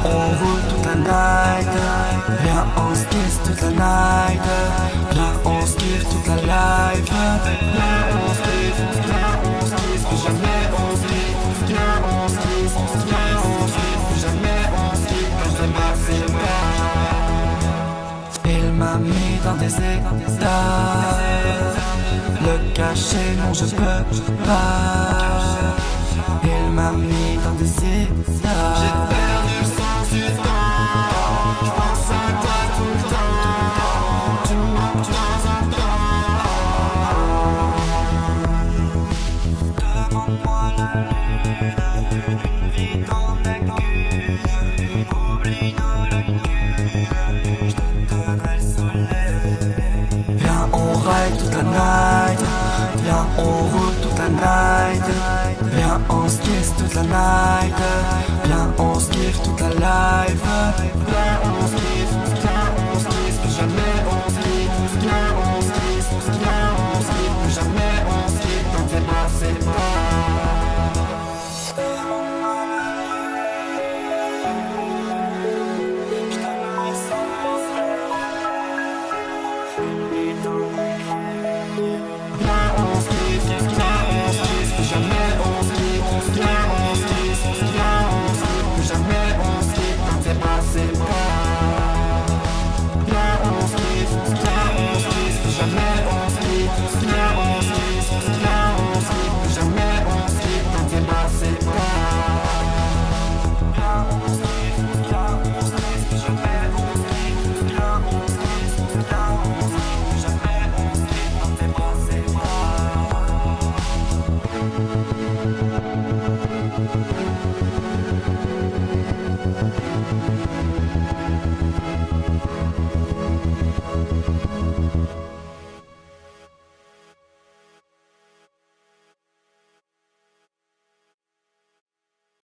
on roule toute la night. Viens, on se kiss toute la night. Viens, on se kiffe toute la life. Viens, on se kiffe, viens, on se kiffe, plus jamais on se kiffe. Viens, on se kiffe, viens, on se kiffe, plus jamais on se kiffe. Quand je débarque, c'est moi. Il m'a mis dans des états. Le cacher, non je peux pas. Il m'a mis dans des états. J'ai perdu le sens du temps. Je pense à toi tout le temps. Tu me manques de temps en temps. Demande-moi la lune, une vie dans la lune. Oublie nos lacunes, je te donnerai le soleil. Viens, on ride toute la night. Viens, on roule toute la night. Viens, on se kiss toute la night. Viens, on se kiffe toute la life.